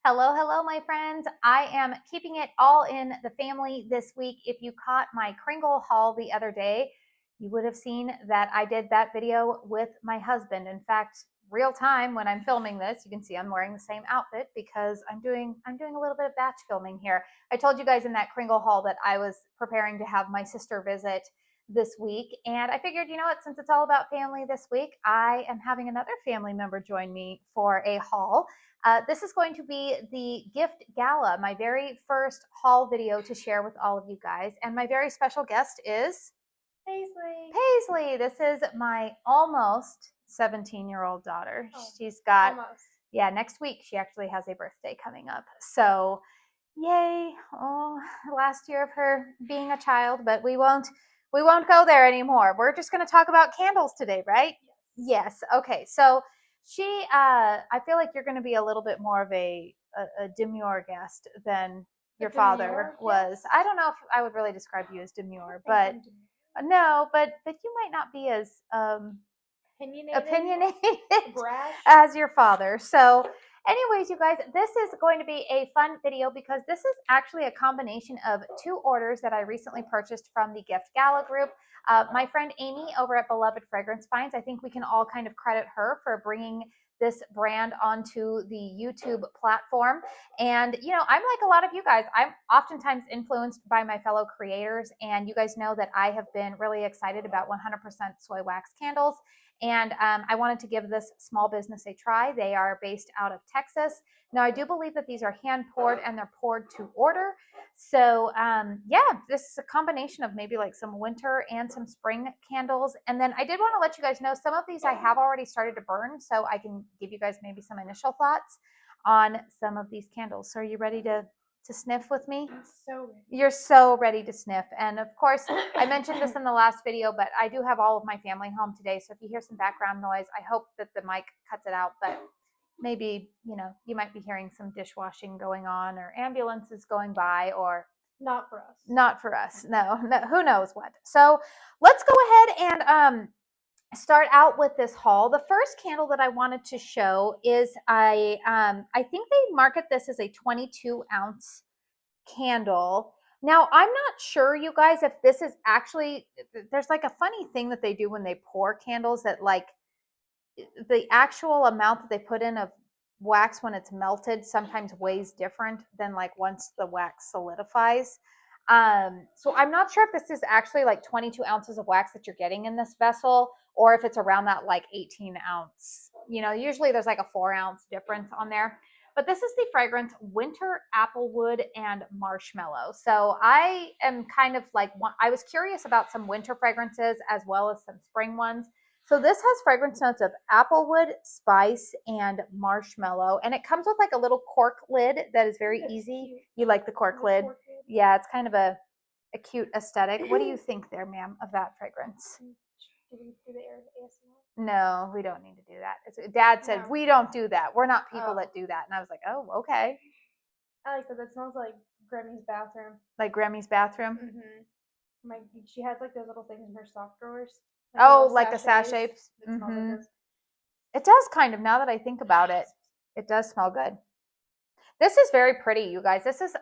Hello, hello, my friends. I am keeping it all in the family this week. If you caught my Kringle haul the other day, you would have seen that I did that video with my husband. In fact, real time when I'm filming this, you can see I'm wearing the same outfit because I'm doing a little bit of batch filming here. I told you guys in that Kringle haul that I was preparing to have my sister visit this week, and I figured, you know what, since it's all about family this week, I am having another family member join me for a haul. This is going to be the gift gala, my very first haul video to share with all of you guys. And my very special guest is Paisley. Paisley. This is my almost 17-year-old daughter. She's got, Almost. yeah, next week she actually has a birthday coming up. So, yay. Oh, last year of her being a child, but we won't go there anymore. We're just going to talk about candles today, right? Yes. Okay. So, I feel like you're going to be a little bit more of a demure guest than your father was. Guest? I don't know if I would really describe you as demure, but no, but you might not be as opinionated as your father. So anyways, you guys, this is going to be a fun video because this is actually a combination of two orders that I recently purchased from the Gift Gala group. My friend Amy over at Beloved Fragrance Finds, I think we can all kind of credit her for bringing this brand onto the YouTube platform. And, you know, I'm like a lot of you guys, I'm oftentimes influenced by my fellow creators. And you guys know that I have been really excited about 100% soy wax candles. And I wanted to give this small business a try. They are based out of Texas. Now, I do believe that these are hand poured and they're poured to order. So, yeah, this is a combination of maybe like some winter and some spring candles. And then I did want to let you guys know some of these I have already started to burn, so I can give you guys maybe some initial thoughts on some of these candles. So, are you ready to sniff with me? I'm so ready. You're so ready to sniff. And of course, I mentioned this in the last video, but I do have all of my family home today. So if you hear some background noise, I hope that the mic cuts it out, but maybe, you know, you might be hearing some dishwashing going on or ambulances going by, or not for us. Not for us. No, who knows what. So let's go ahead and start out with this haul. The first candle that I wanted to show is I think they market this as a 22-ounce candle. Now, I'm not sure, you guys, if this is actually, there's like a funny thing that they do when they pour candles, that like the actual amount that they put in of wax when it's melted sometimes weighs different than like once the wax solidifies. So I'm not sure if this is actually like 22 ounces of wax that you're getting in this vessel, or if it's around that like 18 ounce. You know, usually there's like a 4-ounce difference on there. But this is the fragrance Winter Applewood and Marshmallow. So I am kind of like, I was curious about some winter fragrances as well as some spring ones. So this has fragrance notes of applewood, spice, and marshmallow. And it comes with like a little cork lid that is very easy. Cute. You like the cork lid? Yeah, it's kind of a cute aesthetic. What do you think there, ma'am, of that fragrance? Do we do the ASMR? No, we don't need to do that. Dad said, we don't do that. We're not people that do that. And I was like, oh, okay. I like that. That smells like Grammy's bathroom. Like Grammy's bathroom? Mm-hmm. She has like those little things in her sock drawers. Like a sachet. Mm-hmm. It does kind of, now that I think about it. It does smell good. This is very pretty, you guys. This is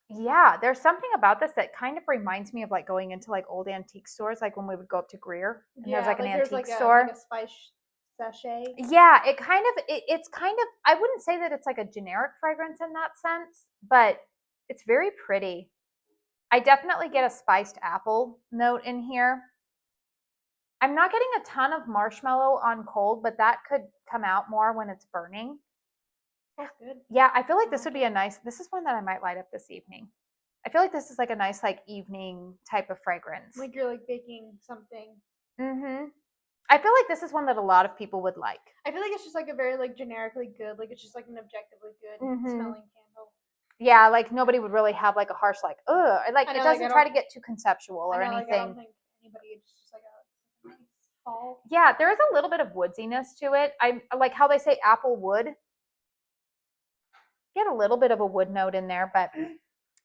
yeah, there's something about this that kind of reminds me of like going into like old antique stores, like when we would go up to Greer and there's like an antique store. Like a spice sachet. Yeah, it's kind of, I wouldn't say that it's like a generic fragrance in that sense, but it's very pretty. I definitely get a spiced apple note in here. I'm not getting a ton of marshmallow on cold, but that could come out more when it's burning. That's good. Yeah, I feel like this would be this is one that I might light up this evening. I feel like this is like a nice like evening type of fragrance. Like you're like baking something. I feel like this is one that a lot of people would like. I feel like it's just like a very like generically good, like it's just like an objectively good smelling candle. Yeah, like nobody would really have like a harsh like, ugh. Like it doesn't try to get too conceptual or anything. Like, I don't think anybody, it's just like a nice fall. Yeah, there is a little bit of woodsiness to it. I like how they say apple wood. Get a little bit of a wood note in there, but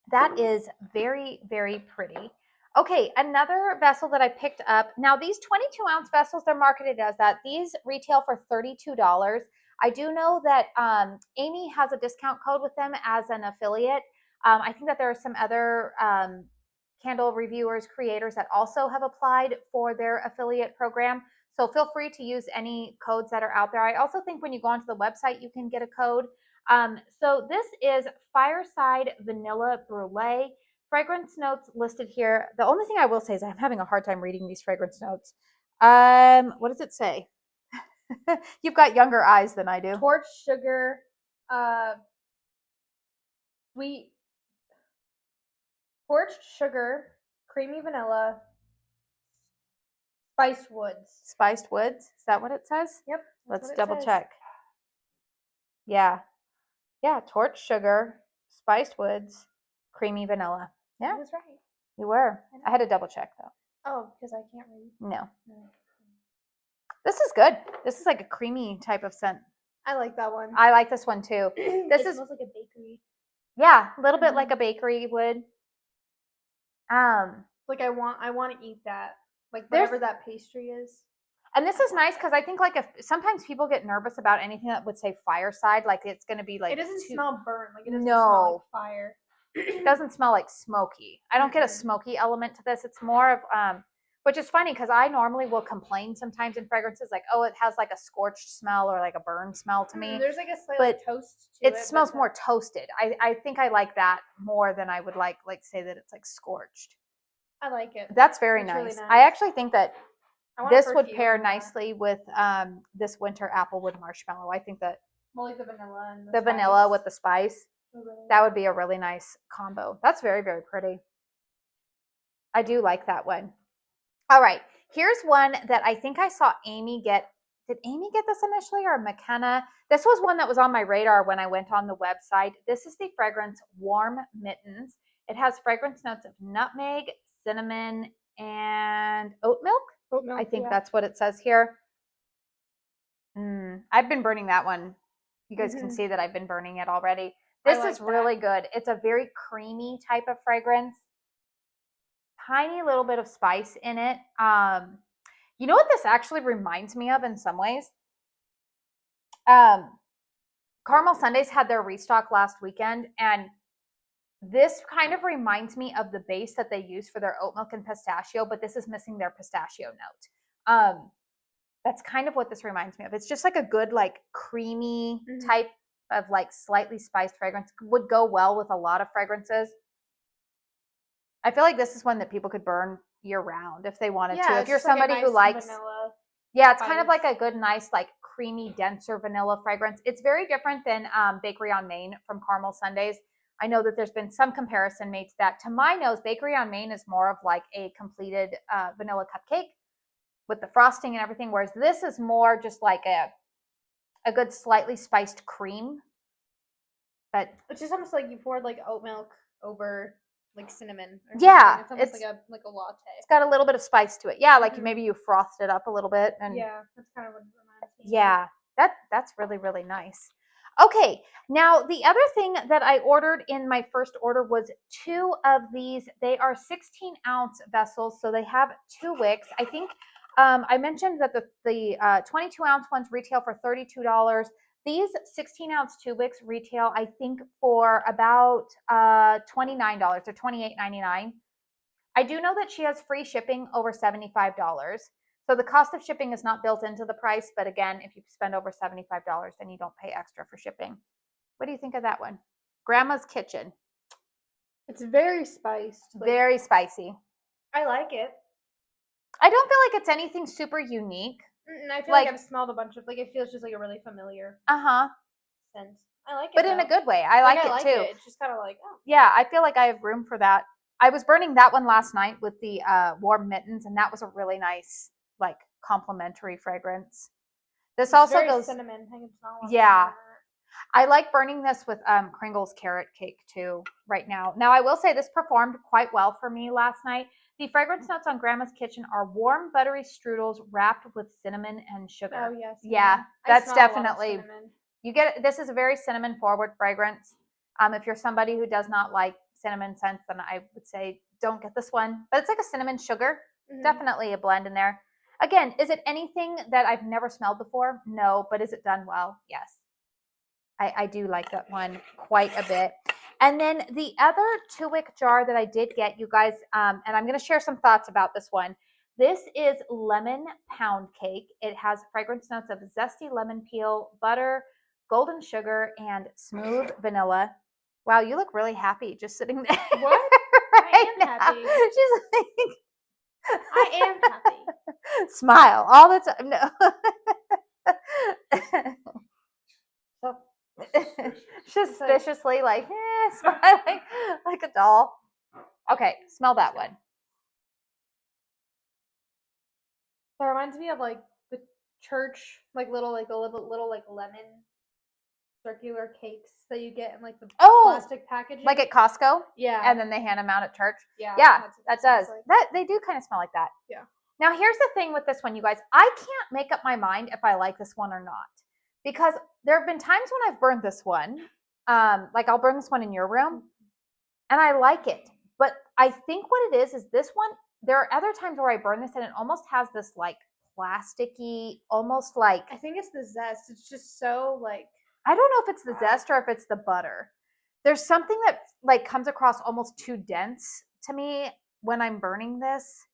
that is very, very pretty. Okay, another vessel that I picked up. Now, these 22-ounce vessels, they're marketed as that. These retail for $32. I do know that Amy has a discount code with them as an affiliate. I think that there are some other candle reviewers, creators that also have applied for their affiliate program. So feel free to use any codes that are out there. I also think when you go onto the website, you can get a code. So this is Fireside Vanilla Brulee. Fragrance notes listed here. The only thing I will say is I'm having a hard time reading these fragrance notes. What does it say? You've got younger eyes than I do. Torch sugar, sweet, torched sugar, creamy vanilla, spiced woods. Spiced woods. Is that what it says? Yep. Let's double check. Yeah. Yeah. Torch sugar, spiced woods, creamy vanilla. Yeah. I was right. You were. I had to double check though. Oh, because I can't read. No. This is good. This is like a creamy type of scent. I like that one. I like this one too. This smells like a bakery. Yeah, a little bit like a bakery would. Like I want to eat that. Like whatever that pastry is. And this is nice because I think like if sometimes people get nervous about anything that would say Fireside, like it's going to be like it doesn't smell burnt. Like it doesn't smell like fire. It doesn't smell like smoky. I don't get a smoky element to this. It's more of which is funny because I normally will complain sometimes in fragrances like, oh, it has like a scorched smell or like a burn smell to me. There's like a slight toast to it. It smells more toasted. I think I like that more than I would like say that it's like scorched. I like it. That's very nice. Really nice. I actually think that this would pair nicely with this winter Applewood Marshmallow. I think that like the vanilla and the vanilla with the spice. That would be a really nice combo. That's very, very pretty. I do like that one. All right. Here's one that I think I saw Amy get. Did Amy get this initially or McKenna? This was one that was on my radar when I went on the website. This is the fragrance Warm Mittens. It has fragrance notes of nutmeg, cinnamon, and oat milk. Oat milk, I think that's what it says here. I've been burning that one. You guys can see that I've been burning it already. This is really good. It's a very creamy type of fragrance. Tiny little bit of spice in it. You know what this actually reminds me of in some ways? Caramel Sundays had their restock last weekend, and this kind of reminds me of the base that they use for their oat milk and pistachio, but this is missing their pistachio note. That's kind of what this reminds me of. It's just like a good, like creamy type of like slightly spiced fragrance. Would go well with a lot of fragrances. I feel like this is one that people could burn year round if they wanted to. If you're somebody who likes vanilla it's kind of like a good, nice, like creamy, denser vanilla fragrance. It's very different than Bakery on Main from Caramel Sundays. I know that there's been some comparison made to that. To my nose, Bakery on Main is more of like a completed vanilla cupcake with the frosting and everything, whereas this is more just like a good slightly spiced cream. But it's just almost like you poured like oat milk over like cinnamon. Or yeah, it's almost like a latte. It's got a little bit of spice to it. Yeah, like maybe you frothed it up a little bit. And yeah, that's kind of what it reminds me. Yeah, that's really, really nice. Okay, now the other thing that I ordered in my first order was 2 of these. They are 16-ounce vessels, so they have 2 wicks. I think I mentioned that the 22-ounce ones retail for $32. These 16-ounce 2 wicks retail, I think, for about $29 or $28.99. I do know that she has free shipping over $75. So the cost of shipping is not built into the price, but again, if you spend over $75, then you don't pay extra for shipping. What do you think of that one? Grandma's Kitchen. It's very spiced. Very spicy. I like it. I don't feel like it's anything super unique. I feel like I've smelled a bunch of, like, it feels just like a really familiar scent. I like it, but in a good way. I like it too. It's just kind of like, oh. Yeah, I feel like I have room for that. I was burning that one last night with the Warm Mittens, and that was a really nice, like, complimentary fragrance. This also goes cinnamon. I can smell cinnamon. I like burning this with Kringle's carrot cake too right now. Now I will say this performed quite well for me last night. The fragrance notes on Grandma's Kitchen are warm, buttery strudels wrapped with cinnamon and sugar. Oh yes. Yeah, that's definitely. You get this is a very cinnamon forward fragrance. If you're somebody who does not like cinnamon scents, then I would say don't get this one. But it's like a cinnamon sugar. Definitely a blend in there. Again, is it anything that I've never smelled before? No, but is it done well? Yes. I do like that one quite a bit. And then the other 2-wick jar that I did get, you guys, and I'm going to share some thoughts about this one. This is lemon pound cake. It has fragrance notes of zesty lemon peel, butter, golden sugar, and smooth vanilla. Wow, you look really happy just sitting there. What? I am happy. She's like, I am happy. Smile all the time. No. Suspiciously, like, smiling like a doll. Okay, smell that one. That reminds me of like the church, like little lemon circular cakes that you get in like the plastic packaging. Like at Costco? Yeah. And then they hand them out at church? Yeah. Yeah, that does. Like. That they do kind of smell like that. Yeah. Now here's the thing with this one, you guys. I can't make up my mind if I like this one or not. Because there have been times when I've burned this one. Like I'll burn this one in your room and I like it. But I think what it is this one, there are other times where I burn this and it almost has this like plasticky, almost like. I think it's the zest. It's just so like. I don't know if it's the zest or if it's the butter. There's something that like comes across almost too dense to me when I'm burning this.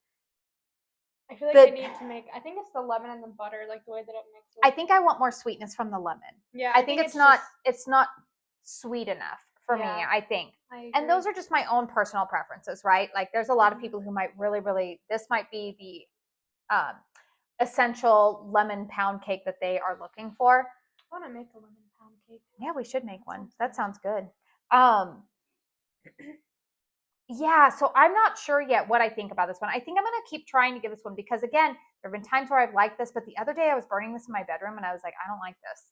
I feel like I need to make. I think it's the lemon and the butter, like the way that it mixes. I think I want more sweetness from the lemon. Yeah, I think it's not. It's not sweet enough for me. I think. And those are just my own personal preferences, right? Like, there's a lot of people who might really. This might be the essential lemon pound cake that they are looking for. I want to make a lemon pound cake. Yeah, we should make one. That sounds good. Yeah, so I'm not sure yet what I think about this one. I think I'm going to keep trying to give this one because, again, there have been times where I've liked this, but the other day I was burning this in my bedroom and I was like, I don't like this.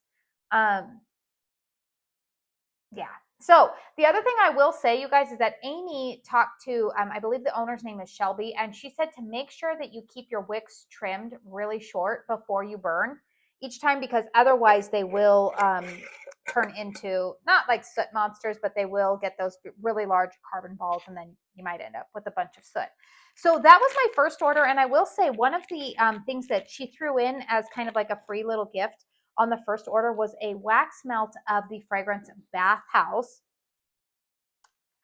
Yeah. So the other thing I will say, you guys, is that Amy talked to, I believe the owner's name is Shelby, and she said to make sure that you keep your wicks trimmed really short before you burn each time, because otherwise they will turn into, not like soot monsters, but they will get those really large carbon balls, and then you might end up with a bunch of soot. So that was my first order, and I will say one of the things that she threw in as kind of like a free little gift on the first order was a wax melt of the fragrance Bathhouse.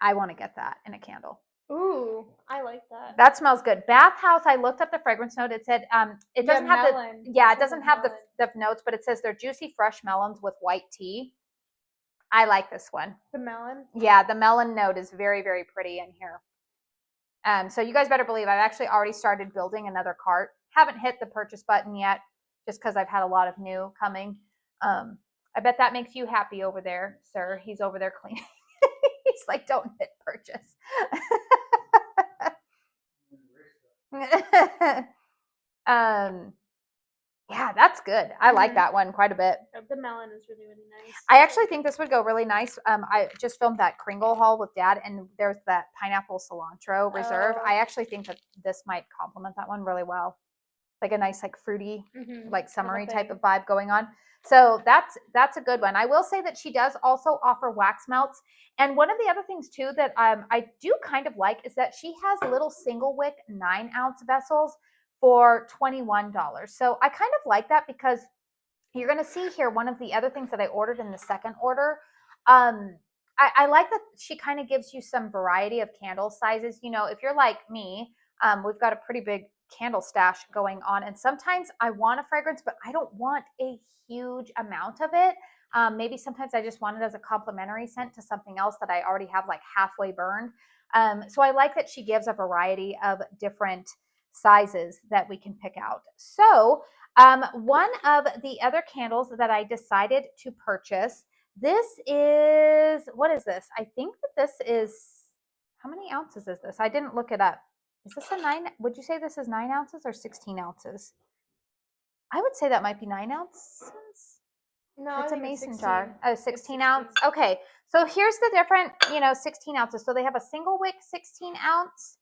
I want to get that in a candle. Ooh, I like that. That smells good. Bathhouse, I looked up the fragrance note. It said it doesn't have melon. It doesn't have the notes, but it says they're juicy fresh melons with white tea. I like this one. The melon? Yeah, the melon note is very, very pretty in here. So you guys better believe I've actually already started building another cart. Haven't hit the purchase button yet, just because I've had a lot of new coming. I bet that makes you happy over there, sir. He's over there cleaning. He's like, don't hit purchase. Yeah, that's good. I like that one quite a bit. The melon is really, really nice. I actually think this would go really nice. I just filmed that Kringle haul with Dad, and there's that pineapple cilantro reserve. I actually think that this might complement that one really well. Like a nice, like fruity, like summery type of vibe going on. So that's a good one. I will say that she does also offer wax melts. And one of the other things too that I do kind of like is that she has little single wick 9-ounce vessels for $21. So I kind of like that because you're going to see here one of the other things that I ordered in the second order. I like that she kind of gives you some variety of candle sizes. You know, if you're like me, we've got a pretty big candle stash going on, and sometimes I want a fragrance, but I don't want a huge amount of it. Maybe sometimes I just want it as a complimentary scent to something else that I already have like halfway burned. So I like that she gives a variety of different sizes that we can pick out. So one of the other candles that I decided to purchase, this is, what is this? I think that this is, how many ounces is this? I didn't look it up. Is this a 9? Would you say this is 9 ounces or 16 ounces? I would say that might be 9 ounces. No, it's a mason jar. Oh, 16 ounce. Okay. So here's the different, 16 ounces. So they have a single wick 16 ounce.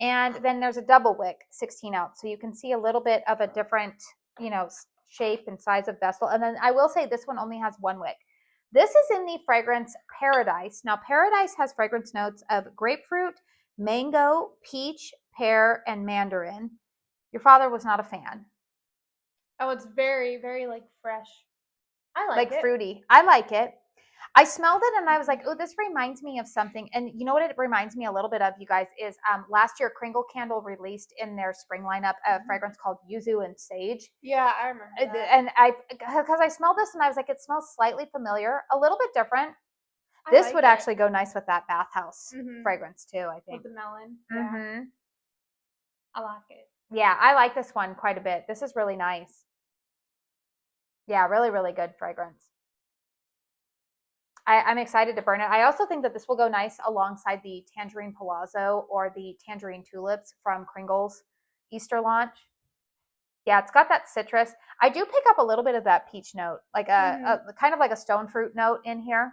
And then there's a double wick 16 ounce. So you can see a little bit of a different, shape and size of vessel. And then I will say this one only has one wick. This is in the fragrance Paradise. Now, Paradise has fragrance notes of grapefruit, mango, peach, pear, and mandarin. Your father was not a fan. Oh, it's very, very like fresh. I like Like it. fruity. I like it. I smelled it and I was like, oh, this reminds me of something. And you know what it reminds me a little bit of, you guys, is last year Kringle Candle released in their spring lineup a fragrance called Yuzu and Sage. Yeah, I remember that. And because I smelled this and I was like, it smells slightly familiar, a little bit different. This like would it. actually go nice with that Bathhouse fragrance too, I think. With the melon. Yeah. I like it. Yeah, I like this one quite a bit. This is really nice. Yeah, really, really good fragrance. I'm excited to burn it. I also think that this will go nice alongside the Tangerine Palazzo or the Tangerine Tulips from Kringle's Easter launch. Yeah, it's got that citrus. I do pick up a little bit of that peach note, like a kind of like a stone fruit note in here.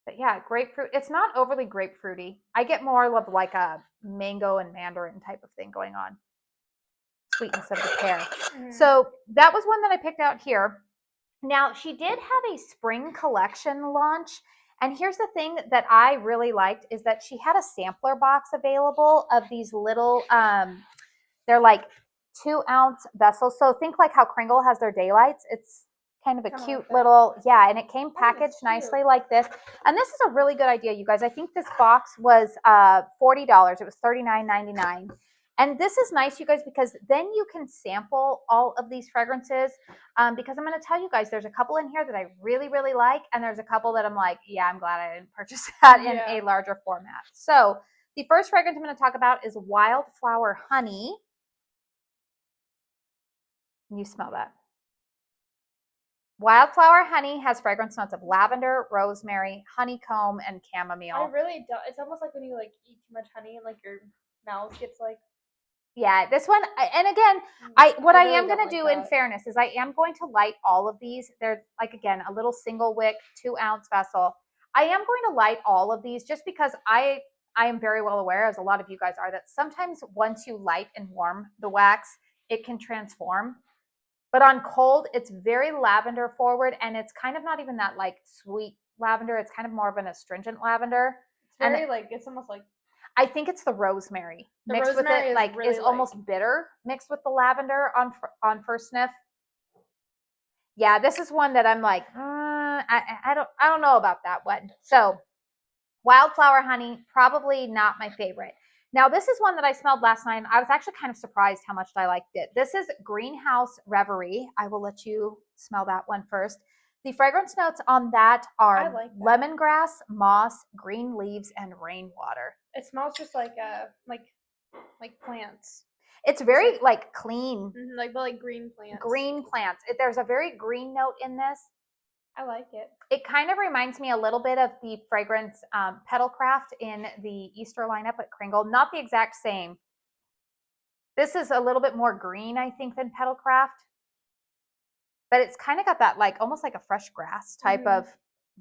But yeah, grapefruit. It's not overly grapefruity. I get more of like a mango and mandarin type of thing going on. Sweetness of the pear. So that was one that I picked out here. Now, she did have a spring collection launch. And here's the thing that I really liked is that she had a sampler box available of these little, they're like 2-ounce vessels. So think like how Kringle has their daylights. It's kind of a cute little, yeah, and it came packaged nicely like this. And this is a really good idea, you guys. I think this box was $40. It was $39.99. And this is nice, you guys, because then you can sample all of these fragrances. Because I'm going to tell you guys, there's a couple in here that I really, really like. And there's a couple that I'm like, yeah, I'm glad I didn't purchase that in a larger format. So the first fragrance I'm going to talk about is Wildflower Honey. You smell that. Wildflower Honey has fragrance notes of lavender, rosemary, honeycomb, and chamomile. I really don't. It's almost like when you like eat too much honey and like your mouth gets like. Yeah, this one, and again, what I am going to do in fairness is I am going to light all of these. They're like, again, a little single wick, 2-ounce vessel. I am going to light all of these just because I am very well aware, as a lot of you guys are, that sometimes once you light and warm the wax, it can transform. But on cold, it's very lavender forward, and it's kind of not even that like sweet lavender. It's kind of more of an astringent lavender. It's very like, it's almost like. I think it's the rosemary mixed with it, like really is almost bitter mixed with the lavender on first sniff. Yeah, this is one that I'm like, I don't know about that one. So, Wildflower Honey, probably not my favorite. Now, this is one that I smelled last night, and I was actually kind of surprised how much I liked it. This is Greenhouse Reverie. I will let you smell that one first. The fragrance notes on that are lemongrass, moss, green leaves, and rainwater. It smells just like plants. It's very like clean. Like green plants. Green plants. There's a very green note in this. I like it. It kind of reminds me a little bit of the fragrance Petalcraft in the Easter lineup at Kringle. Not the exact same. This is a little bit more green, I think, than Petalcraft. But it's kind of got that like almost like a fresh grass type of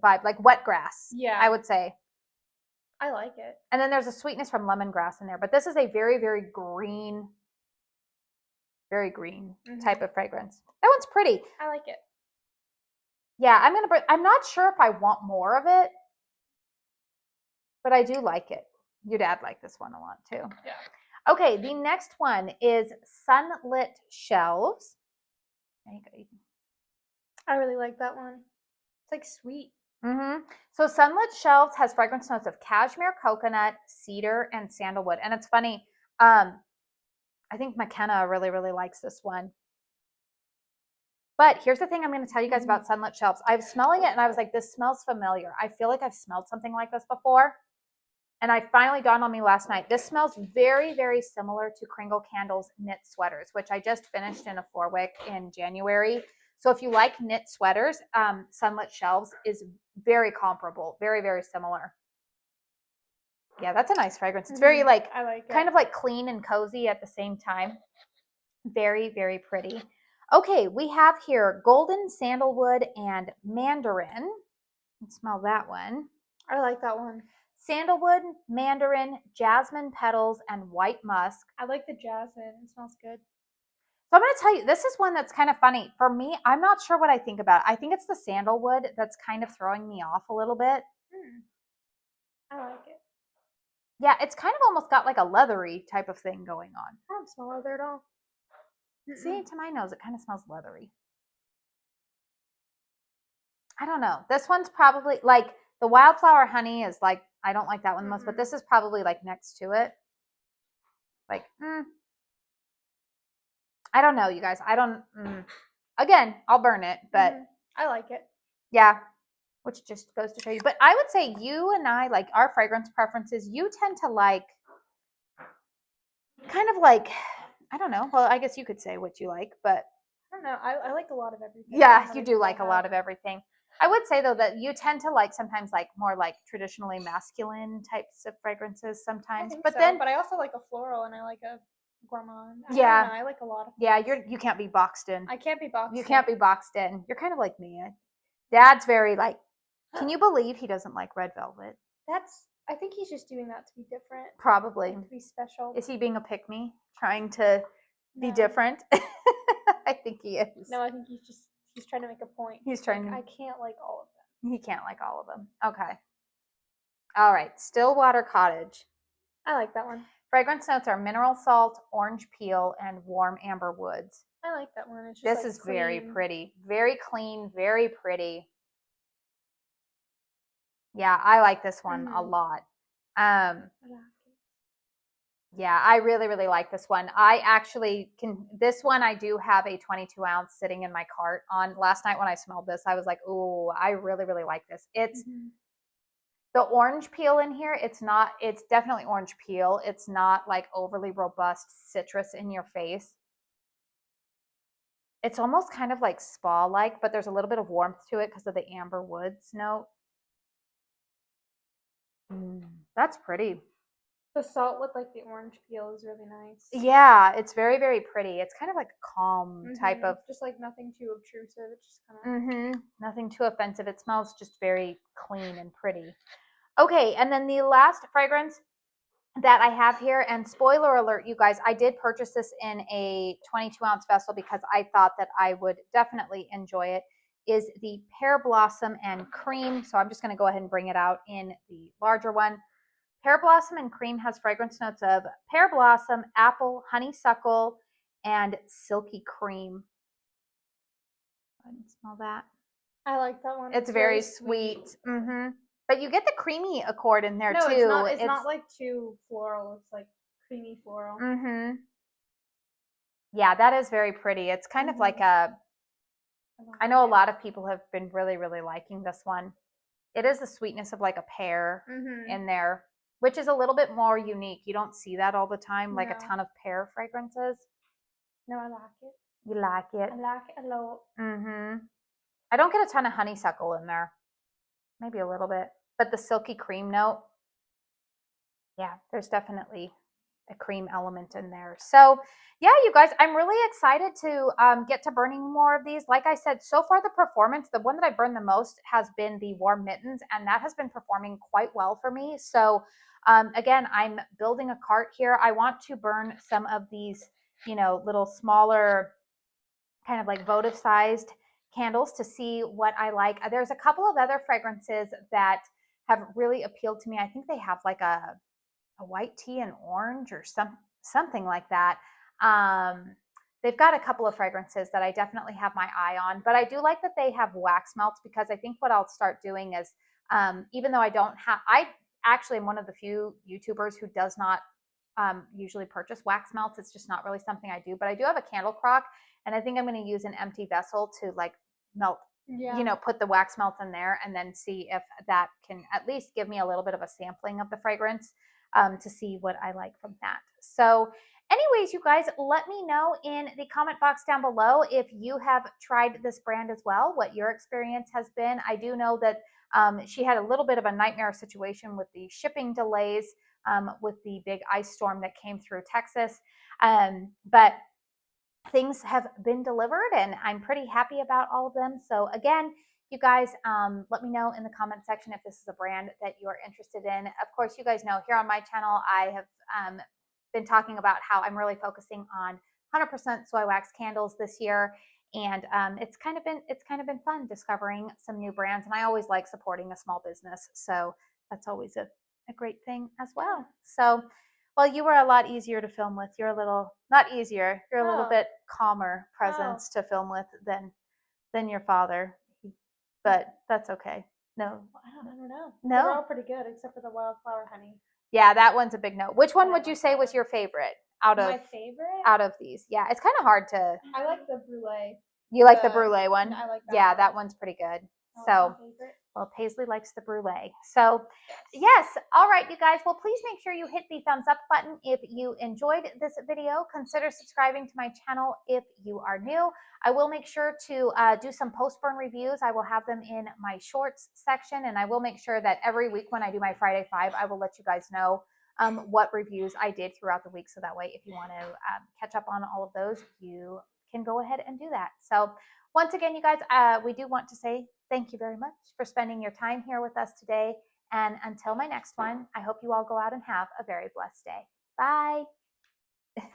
vibe, like wet grass. Yeah, I would say. I like it. And then there's a sweetness from lemongrass in there. But this is a very, very green type of fragrance. That one's pretty. I like it. Yeah, I'm not sure if I want more of it, but I do like it. Your dad liked this one a lot too. Yeah. Okay, the next one is Sunlit Shelves. There you go. I really like that one. It's like sweet. So Sunlit Shelves has fragrance notes of cashmere, coconut, cedar, and sandalwood. And it's funny, I think McKenna really, really likes this one. But here's the thing I'm going to tell you guys about Sunlit Shelves. I was smelling it and I was like, this smells familiar. I feel like I've smelled something like this before. And I finally dawned on me last night. This smells very, very similar to Kringle Candles knit sweaters, which I just finished in a 4-wick in January. So if you like knit sweaters, Sunlit Shelves is very comparable, very, very similar. Yeah, that's a nice fragrance. It's very like, I like it. Kind of like clean and cozy at the same time. Very, very pretty. Okay, we have here Golden Sandalwood and Mandarin. Let's smell that one. I like that one. Sandalwood, Mandarin, jasmine petals, and white musk. I like the jasmine. It smells good. So I'm going to tell you, this is one that's kind of funny. For me, I'm not sure what I think about it. I think it's the sandalwood that's kind of throwing me off a little bit. I like it. Yeah, it's kind of almost got like a leathery type of thing going on. I don't smell leather at all. See, to my nose, it kind of smells leathery. I don't know. This one's probably like the Wildflower Honey is like, I don't like that one the most, but this is probably like next to it. Like, I don't know, you guys. I don't, again, I'll burn it, but I like it. yeah, which just goes to show you. But I would say you and I, like our fragrance preferences, you tend to like, kind of like, I don't know. Well, I guess you could say what you like, but I don't know. I like a lot of everything. yeah, you do like a lot of everything. I would say though that you tend to like sometimes like more like traditionally masculine types of fragrances sometimes, but then I also like a floral and I like a gourmand. Yeah, I like a lot of. Yeah, you can't be boxed in. I can't be boxed. You can't be boxed in. You're kind of like me. Dad's very like. Can you believe he doesn't like red velvet? I think he's just doing that to be different. Probably. Like, to be special. Is he being a pick-me, trying to be different? I think he is. No, I think he's trying to make a point. He's trying to. I can't like all of them. He can't like all of them. Okay. All right. Stillwater Cottage. I like that one. Fragrance notes are mineral salt, orange peel, and warm amber woods. I like that one. It's just this like is clean. Very pretty. Very clean, very pretty. Yeah, I like this one a lot. Yeah, I really, really like this one. I actually this one I do have a 22 ounce sitting in my cart on. Last night when I smelled this, I was like, oh, I really, really like this. It's the orange peel in here. It's definitely orange peel. It's not like overly robust citrus in your face. It's almost kind of like spa-like, but there's a little bit of warmth to it because of the amber woods note. That's pretty. The salt with like the orange peel is really nice. Yeah, it's very, very pretty. It's kind of like a calm type of. Just like nothing too obtrusive. It's just kind of. Nothing too offensive. It smells just very clean and pretty. Okay, and then the last fragrance that I have here, and spoiler alert, you guys, I did purchase this in a 22 ounce vessel because I thought that I would definitely enjoy it, is the Pear Blossom and Cream. So I'm just going to go ahead and bring it out in the larger one. Pear Blossom and Cream has fragrance notes of pear blossom, apple, honeysuckle, and silky cream. I didn't smell that. I like that one. It's very sweet. But you get the creamy accord in there too. No, it's not like too floral. It's like creamy floral. Yeah, that is very pretty. It's kind of like a. I know a lot of people have been really, really liking this one. It is the sweetness of like a pear in there, which is a little bit more unique. You don't see that all the time, like a ton of pear fragrances. No, I like it. You like it? I like it a lot. I don't get a ton of honeysuckle in there. Maybe a little bit. But the silky cream note, yeah, there's definitely a cream element in there. So yeah, you guys, I'm really excited to get to burning more of these. Like I said, so far the performance, the one that I burned the most has been the warm mittens, and that has been performing quite well for me. So again, I'm building a cart here. I want to burn some of these, little smaller kind of like votive sized candles to see what I like. There's a couple of other fragrances that have really appealed to me. I think they have like a white tea and orange or something like that. They've got a couple of fragrances that I definitely have my eye on, but I do like that they have wax melts, because I think what I'll start doing is, even though I actually am one of the few YouTubers who does not usually purchase wax melts. It's just not really something I do, but I do have a candle crock, and I think I'm going to use an empty vessel to like melt, put the wax melts in there and then see if that can at least give me a little bit of a sampling of the fragrance, to see what I like from that. So anyways, you guys, let me know in the comment box down below if you have tried this brand as well, what your experience has been. I do know that she had a little bit of a nightmare situation with the shipping delays, with the big ice storm that came through Texas. But things have been delivered, and I'm pretty happy about all of them. So again, you guys, let me know in the comment section if this is a brand that you are interested in. Of course, you guys know here on my channel, I have been talking about how I'm really focusing on 100% soy wax candles this year. And it's kind of been fun discovering some new brands, and I always like supporting a small business. So that's always a a great thing as well. So, well, you were a lot easier to film with. You're a little, not easier, you're a little bit calmer presence to film with than your father. But that's okay. No. I don't know. No. They're all pretty good except for the Wildflower Honey. Yeah, that one's a big no. Which one would you say was your favorite My favorite? out of these? Yeah, it's kind of hard to. I like the Brulee. You like the Brulee one? I like that. Yeah, one. that one's pretty good. That So, one's my favorite. well, Paisley likes the Brulee. So, yes. All right, you guys. Well, please make sure you hit the thumbs up button if you enjoyed this video. Consider subscribing to my channel if you are new. I will make sure to do some post-burn reviews. I will have them in my shorts section, and I will make sure that every week when I do my Friday 5, I will let you guys know what reviews I did throughout the week. So that way, if you want to catch up on all of those, you can go ahead and do that. So once again, you guys, we do want to say thank you very much for spending your time here with us today. And until my next one, I hope you all go out and have a very blessed day. Bye.